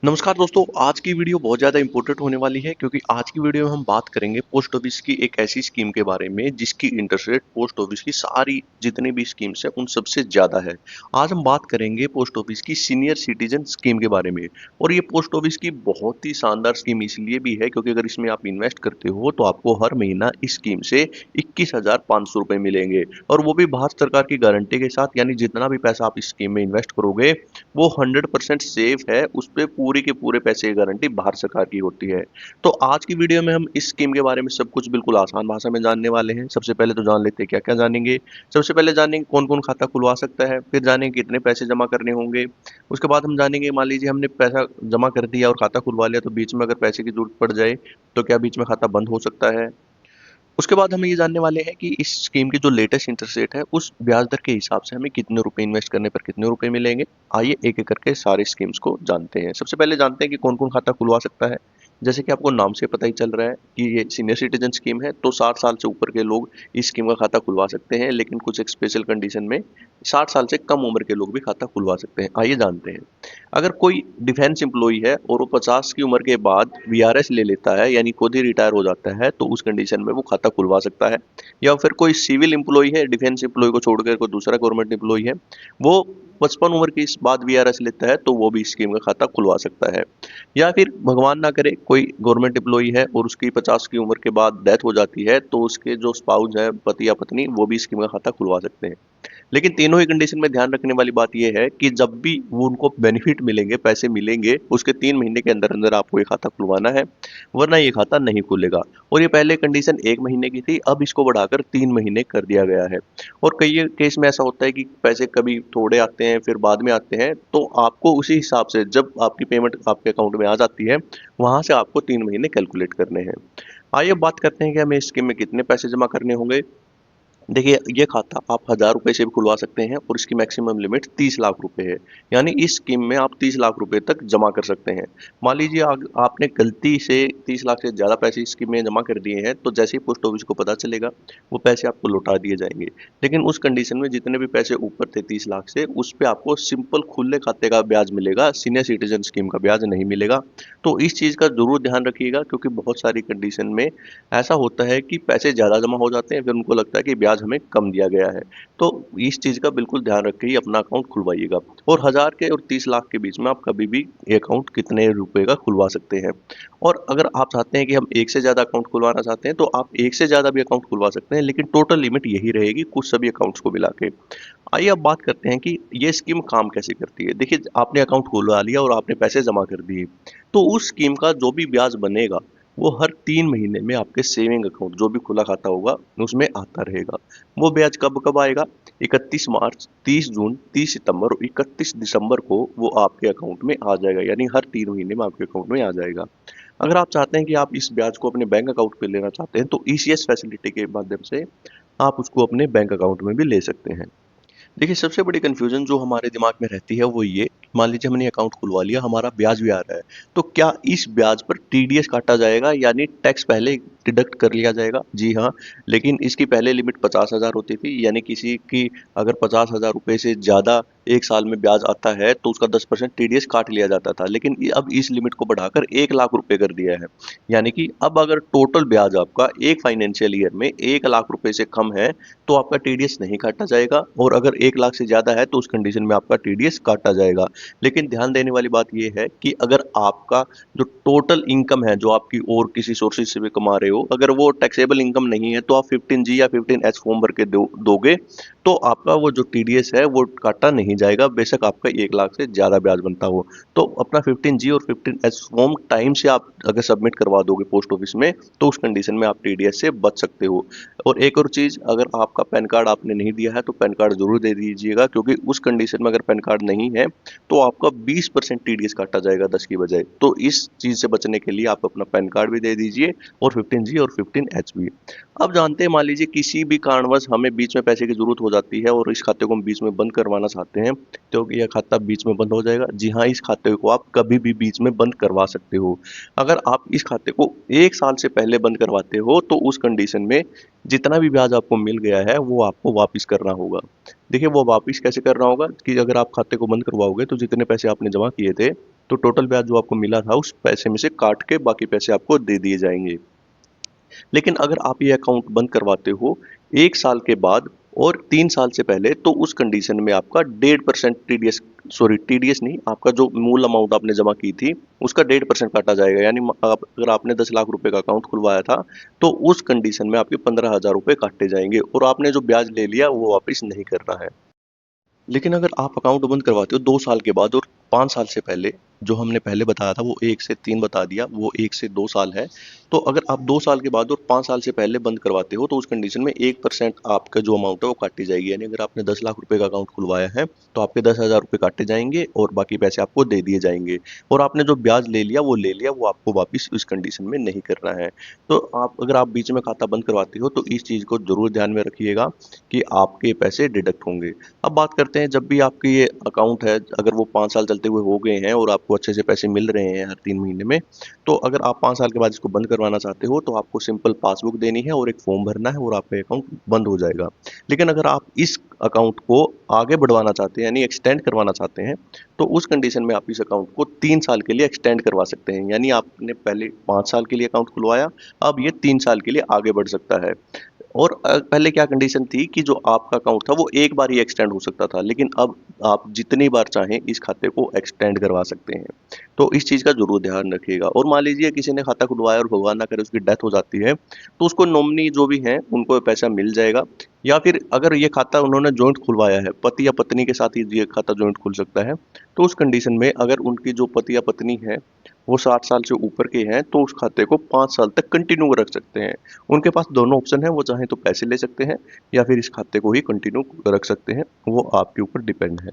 नमस्कार दोस्तों, आज की वीडियो बहुत ज़्यादा इम्पोर्टेंट होने वाली है क्योंकि आज की वीडियो में हम बात करेंगे पोस्ट ऑफिस की एक ऐसी स्कीम के बारे में जिसकी इंटरेस्ट रेट पोस्ट ऑफिस की सारी जितनी भी स्कीम्स हैं उन सबसे ज़्यादा है। आज हम बात करेंगे पोस्ट ऑफिस की सीनियर सिटीजन स्कीम के बारे में और ये पोस्ट ऑफिस की बहुत ही शानदार स्कीम इसलिए भी है क्योंकि अगर इसमें आप इन्वेस्ट करते हो तो आपको हर महीना इस स्कीम से 21,500 रुपये मिलेंगे और वो भी भारत सरकार की गारंटी के साथ। यानी जितना भी पैसा आप इस स्कीम में इन्वेस्ट करोगे वो 100% सेफ है, उस पे पूरे के पूरे पैसे की गारंटी भारत सरकार की होती है। तो आज की वीडियो में हम इस स्कीम के बारे में सब कुछ बिल्कुल आसान भाषा में जानने वाले हैं। सबसे पहले तो जान लेते हैं क्या-क्या जानेंगे। सबसे पहले जानेंगे कौन-कौन खाता खुलवा सकता है, फिर जानेंगे कितने पैसे जमा करने होंगे। उसके बाद हम जानेंगे मान लीजिए हमने पैसा जमा कर दिया और खाता खुलवा लिया तो बीच में अगर पैसे की ज़रूरत पड़ जाए, तो क्या बीच में खाता बंद हो सकता है? उसके बाद हम ये जानने वाले हैं कि इस स्कीम की जो लेटेस्ट इंटरेस्ट रेट है उस ब्याज दर के हिसाब से हमें कितने रुपए इन्वेस्ट करने पर कितने रुपए मिलेंगे। आइए एक एक करके सारी स्कीम्स को जानते हैं। सबसे पहले जानते हैं कि कौन कौन खाता खुलवा सकता है। जैसे कि आपको नाम से पता ही चल रहा है कि ये सीनियर सिटीजन स्कीम है, तो 60 साल से ऊपर के लोग इस स्कीम का खाता खुलवा सकते हैं, लेकिन कुछ एक स्पेशल कंडीशन में 60 साल से कम उम्र के लोग भी खाता खुलवा सकते हैं। आइए जानते हैं। अगर कोई डिफेंस एम्प्लॉई है और वो 50 की उम्र के बाद वीआरएस ले लेता है, यानी खुद ही रिटायर हो जाता है, तो उस कंडीशन में वो खाता खुलवा सकता है। या फिर कोई सिविल एम्प्लॉई है, डिफेंस एम्प्लॉई को छोड़कर कोई दूसरा गवर्नमेंट एम्प्लॉई है, वो 55 उम्र की इस बाद वीआरएस लेता है, तो वो भी स्कीम का खाता खुलवा सकता है। या फिर भगवान ना करे कोई गवर्नमेंट एम्प्लॉई है और उसकी 50 की उम्र के बाद डेथ हो जाती है, तो उसके जो स्पाउस है, पति या पत्नी, वो भी स्कीम का खाता खुलवा सकते हैं। लेकिन तीनों ही कंडीशन में ध्यान रखने वाली बात यह है कि जब भी वो उनको बेनिफिट मिलेंगे, पैसे मिलेंगे, उसके 3 महीने के अंदर-अंदर आपको ये खाता खुलवाना है, वरना ये खाता नहीं खुलेगा। और ये पहले कंडीशन 1 महीने की थी, अब इसको बढ़ाकर 3 महीने कर दिया गया है। और कई केस में ऐसा होता है कि पैसे कभी थोड़े आते हैं, फिर बाद में आते हैं, तो आपको उसी हिसाब से जब आपकी पेमेंट आपके अकाउंट में आ जाती है, वहाँ से आपको 3 महीने कैलकुलेट करने हैं। आइए अब बात करते हैं कि हमें इस स्कीम में कितने पैसे जमा करने होंगे। देखिए, ये खाता आप ₹1000 से भी खुलवा सकते हैं और इसकी मैक्सिमम लिमिट 30 लाख रुपए है। यानी इस स्कीम में आप 30 लाख रुपए तक जमा कर सकते हैं। मान लीजिए आपने गलती से 30 लाख से ज़्यादा पैसे इस स्कीम में जमा कर दिए हैं, तो जैसे ही पोस्ट ऑफिस को पता चलेगा, वो पैसे आपको लौटा दिए जाएँगे। लेकिन उस कंडीशन में जितने भी पैसे ऊपर थे 30 लाख से, उस पे आपको सिंपल खुले खाते का ब्याज मिलेगा, सीनियर सिटीज़न स्कीम का ब्याज नहीं मिलेगा। तो इस चीज़ का ज़रूर ध्यान रखिएगा क्योंकि बहुत सारी कंडीशन में ऐसा होता है कि पैसे ज़्यादा जमा हो जाते हैं, फिर उनको लगता है कि ब्याज हमें कम दिया गया है। तो इस चीज़ का बिल्कुल ध्यान रख के ही अपना अकाउंट खुलवाइएगा। और 1000 के और 30 लाख के बीच में आप कभी भी ये अकाउंट कितने रुपए का खुलवा सकते हैं। और अगर आप चाहते हैं कि हम एक से ज़्यादा अकाउंट खुलवाना चाहते हैं, तो आप एक से ज़्यादा भी अकाउंट खुलवा सकते हैं, लेकिन टोटल लिमिट यही रहेगी कुछ सभी अकाउंट्स को मिला के। आइए अब बात करते हैं कि ये स्कीम काम कैसे करती है। देखिए, आपने अकाउंट खुलवा लिया और आपने पैसे जमा कर दिए, तो उस स्कीम का जो भी ब्याज बनेगा, वो हर 3 महीने में आपके सेविंग अकाउंट जो भी खुला खाता होगा, उसमें आता रहेगा। वो ब्याज कब-कब आएगा? 31 मार्च, 30 जून, 30 सितंबर और 31 दिसंबर को वो आपके अकाउंट में आ जाएगा, यानी हर 3 महीने में आपके अकाउंट में आ जाएगा। अगर आप चाहते हैं कि आप इस ब्याज को अपने बैंक अकाउंट पे लेना चाहते हैं, तो ईसीएस फैसिलिटी के माध्यम से आप उसको अपने बैंक अकाउंट में भी ले सकते हैं। देखिए, सबसे बड़ी कन्फ्यूज़न जो हमारे दिमाग में रहती है वो ये, मान लीजिए हमने अकाउंट खुलवा लिया, हमारा ब्याज भी आ रहा है, तो क्या इस ब्याज पर टीडीएस काटा जाएगा, यानी टैक्स पहले डिडक्ट कर लिया जाएगा? जी हाँ, लेकिन इसकी पहले लिमिट 50,000 होती थी, यानी किसी की अगर 50,000 रुपए से ज़्यादा 1 साल में ब्याज आता है तो उसका 10% टीडीएस काट लिया जाता था। लेकिन अब इस लिमिट को बढ़ाकर 1 लाख रुपए कर दिया है। यानी कि अब अगर टोटल ब्याज आपका एक फाइनेंशियल ईयर में 1 लाख रुपए से कम है, तो आपका टीडीएस नहीं काटा जाएगा, और अगर 1 लाख से ज़्यादा है तो उस कंडीशन में आपका टीडीएस काटा जाएगा। लेकिन ध्यान देने वाली बात ये है कि अगर आपका जो टोटल इनकम है, जो आपकी और किसी सोर्सेज से भी कमा रहे हो, अगर वो टैक्सेबल इनकम नहीं है, तो आप 15G या 15H फॉर्म भर के दोगे, तो आपका वो जो टीडीएस है वो काटा नहीं जाएगा, बेशक आपका 1 लाख से ज़्यादा ब्याज बनता हो। तो अपना 15G और 15H फॉर्म टाइम से आप अगर सबमिट करवा दोगे पोस्ट ऑफिस में, तो उस कंडीशन में आप टीडीएस से बच सकते हो। और एक और चीज़, अगर आपका पैन कार्ड आपने नहीं दिया है तो पैन कार्ड ज़रूर दे दीजिएगा, क्योंकि उस कंडीशन में अगर पैन कार्ड नहीं है तो आपका 20% टीडीएस काटा जाएगा 10 की बजाय। तो इस चीज़ से बचने के लिए आप अपना पैन कार्ड भी दे दीजिए और MG और 15 HB। अब जानते हैं, मान लीजिए किसी भी कारणवश हमें बीच में पैसे की ज़रूरत हो जाती है और इस खाते को हम बीच में बंद करवाना चाहते हैं, तो यह खाता बीच में बंद हो जाएगा? जी हाँ, इस खाते को आप कभी भी बीच में बंद करवा सकते हो। अगर आप इस खाते को 1 साल से पहले बंद करवाते हो, तो उस कंडीशन में जितना भी ब्याज आपको मिल गया है, वो आपको वापिस करना होगा। देखिए, वो वापिस कैसे करना होगा कि अगर आप खाते को बंद करवाओगे, तो जितने पैसे आपने जमा किए थे, तो टोटल ब्याज जो आपको मिला था, उस पैसे में से काट के बाकी पैसे आपको दे दिए जाएँगे। लेकिन अगर आप ये अकाउंट बंद करवाते हो 1 साल के बाद और 3 साल से पहले, तो उस कंडीशन में आपका 1.5% टीडीएस, सॉरी टीडीएस नहीं, आपका जो मूल अमाउंट आपने जमा की थी, उसका 1.5% काटा जाएगा। यानी आप अगर आपने 10 लाख रुपए का अकाउंट खुलवाया था, तो उस कंडीशन में आपके 15,000 रुपए काटे जाएँगे और आपने जो ब्याज ले लिया वो वापस नहीं करना है। लेकिन अगर आप अकाउंट बंद करवाते हो 2 साल के बाद और 5 साल से पहले, जो हमने पहले बताया था वो 1 से 3 बता दिया, वो 1 से 2 साल है। तो अगर आप 2 साल के बाद और 5 साल से पहले बंद करवाते हो, तो उस कंडीशन में 1% आपका जो अमाउंट है वो काटी जाएगी। यानी अगर आपने 10 लाख रुपए का अकाउंट खुलवाया है, तो आपके 10,000 रुपए काटे जाएँगे और बाकी पैसे आपको दे दिए जाएँगे। और आपने जो ब्याज ले लिया, वो ले लिया, वो आपको वापिस इस कंडीशन में नहीं करना है। तो अगर आप बीच में खाता बंद करवाते हो, तो इस चीज़ को ज़रूर ध्यान में रखिएगा कि आपके पैसे डिडक्ट होंगे। अब बात करते हैं, जब भी आपकी ये अकाउंट है, अगर वो 5 साल चलते हुए हो गए हैं और आपको अच्छे से पैसे मिल रहे हैं हर 3 महीने में, तो अगर आप 5 साल के बाद इसको बंद करवाना चाहते हो, तो आपको सिंपल पासबुक देनी है और एक फॉर्म भरना है और आपका अकाउंट बंद हो जाएगा। लेकिन अगर आप इस अकाउंट को आगे बढ़वाना चाहते हैं, यानी एक्सटेंड करवाना चाहते हैं, तो उस कंडीशन में आप इस अकाउंट को 3 साल के लिए एक्सटेंड करवा सकते हैं। यानी आपने पहले 5 साल के लिए अकाउंट खुलवाया, अब ये 3 साल के लिए आगे बढ़ सकता है। और पहले क्या कंडीशन थी कि जो आपका अकाउंट था वो एक बार ही एक्सटेंड हो सकता था, लेकिन अब आप जितनी बार चाहें इस खाते को एक्सटेंड करवा सकते हैं। तो इस चीज़ का ज़रूर ध्यान रखिएगा। और मान लीजिए किसी ने खाता खुलवाया और भगवान ना करे उसकी डेथ हो जाती है, तो उसको नॉमिनी जो भी हैं उनको पैसा मिल जाएगा। या फिर अगर ये खाता उन्होंने जॉइंट खुलवाया है, पति या पत्नी के साथ ही ये खाता जॉइंट खुल सकता है, तो उस कंडीशन में अगर उनकी जो पति या पत्नी है वो 60 साल से ऊपर के हैं, तो उस खाते को 5 साल तक कंटिन्यू रख सकते हैं। उनके पास दोनों ऑप्शन है, वो चाहें तो पैसे ले सकते हैं या फिर इस खाते को ही कंटिन्यू रख सकते हैं, वो आपके ऊपर डिपेंड है।